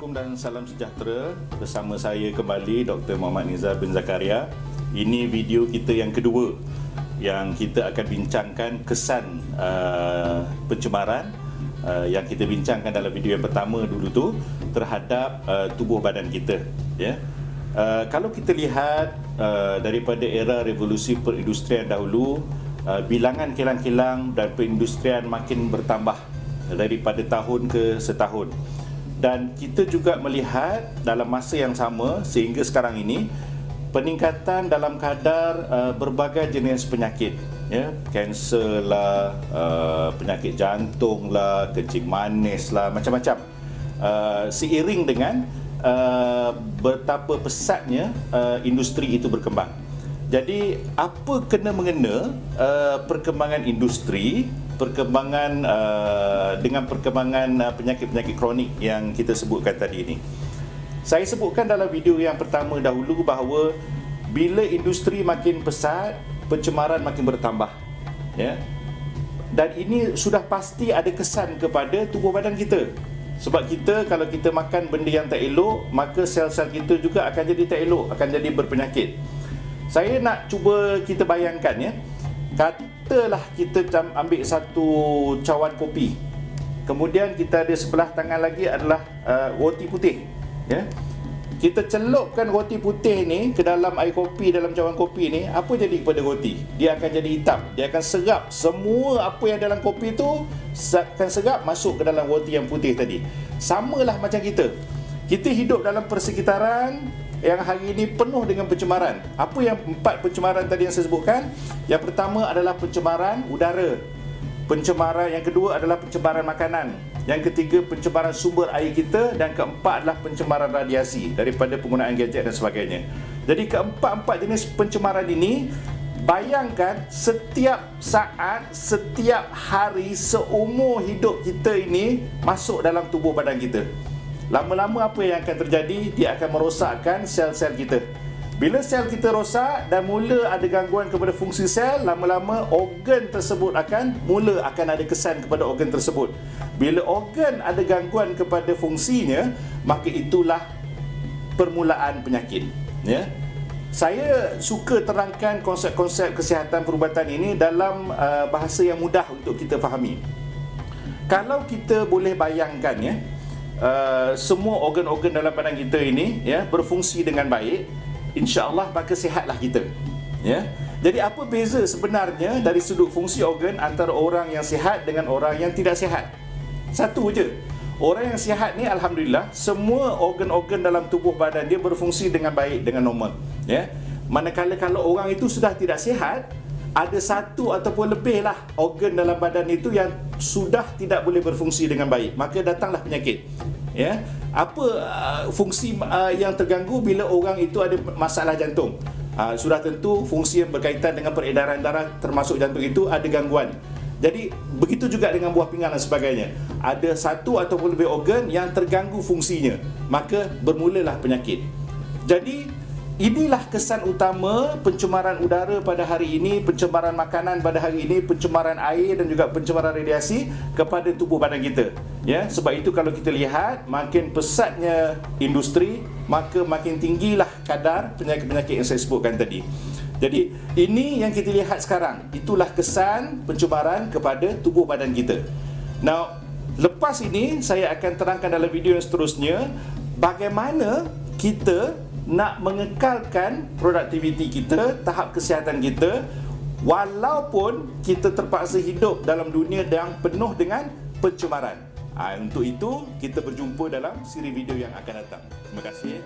Assalamualaikum dan salam sejahtera. Bersama saya kembali Dr. Muhammad Nizar bin Zakaria. Ini video kita yang kedua yang kita akan bincangkan kesan pencemaran yang kita bincangkan dalam video yang pertama dulu tu terhadap tubuh badan kita, ya. Kalau kita lihat daripada era revolusi perindustrian dahulu, bilangan kilang-kilang dan perindustrian makin bertambah daripada tahun ke setahun. Dan kita juga melihat dalam masa yang sama sehingga sekarang ini peningkatan dalam kadar berbagai jenis penyakit, ya, kanser lah, penyakit jantung lah, kencing manis lah, macam-macam, seiring dengan betapa pesatnya industri itu berkembang. Jadi apa kena-mengena perkembangan industri, perkembangan dengan perkembangan penyakit-penyakit kronik yang kita sebutkan tadi ini. Saya sebutkan dalam video yang pertama dahulu bahawa bila industri makin pesat, pencemaran makin bertambah, ya. Dan ini sudah pasti ada kesan kepada tubuh badan kita. Sebab kita kalau kita makan benda yang tak elok, maka sel-sel kita juga akan jadi tak elok, akan jadi berpenyakit. Saya nak cuba kita bayangkan, ya. Katalah kita ambil satu cawan kopi. Kemudian kita ada sebelah tangan lagi adalah roti putih, ya. Kita celupkan roti putih ni ke dalam air kopi, dalam cawan kopi ni, apa jadi kepada roti? Dia akan jadi hitam. Dia akan serap semua apa yang dalam kopi tu, akan serap masuk ke dalam roti yang putih tadi. Samalah macam kita. Kita hidup dalam persekitaran yang hari ini penuh dengan pencemaran. Apa yang 4 pencemaran tadi yang saya sebutkan? Yang pertama adalah pencemaran udara. Pencemaran yang kedua adalah pencemaran makanan. Yang ketiga pencemaran sumber air kita, dan keempat adalah pencemaran radiasi daripada penggunaan gadget dan sebagainya. Jadi keempat-empat jenis pencemaran ini, bayangkan setiap saat, setiap hari seumur hidup kita ini masuk dalam tubuh badan kita. Lama-lama apa yang akan terjadi? Dia akan merosakkan sel-sel kita. Bila sel kita rosak dan mula ada gangguan kepada fungsi sel, lama-lama organ tersebut akan ada kesan kepada organ tersebut. Bila organ ada gangguan kepada fungsinya, maka itulah permulaan penyakit, ya. Saya suka terangkan konsep-konsep kesihatan perubatan ini dalam bahasa yang mudah untuk kita fahami. Kalau kita boleh bayangkan, ya, semua organ-organ dalam badan kita ini, ya, berfungsi dengan baik, insya-Allah maka sihatlah kita, ya. Jadi apa beza sebenarnya dari sudut fungsi organ antara orang yang sihat dengan orang yang tidak sihat? Satu je. Orang yang sihat ni alhamdulillah semua organ-organ dalam tubuh badan dia berfungsi dengan baik, dengan normal, ya. Manakala kalau orang itu sudah tidak sihat, ada satu ataupun lebihlah organ dalam badan itu yang sudah tidak boleh berfungsi dengan baik, maka datanglah penyakit, ya. Apa fungsi yang terganggu bila orang itu ada masalah jantung? Sudah tentu fungsi yang berkaitan dengan peredaran darah termasuk jantung itu ada gangguan. Jadi begitu juga dengan buah pinggang dan sebagainya. Ada satu ataupun lebih organ yang terganggu fungsinya, maka bermulalah penyakit. Jadi inilah kesan utama pencemaran udara pada hari ini, pencemaran makanan pada hari ini, pencemaran air dan juga pencemaran radiasi kepada tubuh badan kita, ya. Sebab itu kalau kita lihat makin pesatnya industri, maka makin tinggilah kadar penyakit-penyakit yang saya sebutkan tadi. Jadi ini yang kita lihat sekarang, itulah kesan pencemaran kepada tubuh badan kita. Now, lepas ini saya akan terangkan dalam video yang seterusnya bagaimana kita nak mengekalkan produktiviti kita, tahap kesihatan kita, walaupun kita terpaksa hidup dalam dunia yang penuh dengan pencemaran. Untuk itu kita berjumpa dalam siri video yang akan datang. Terima kasih.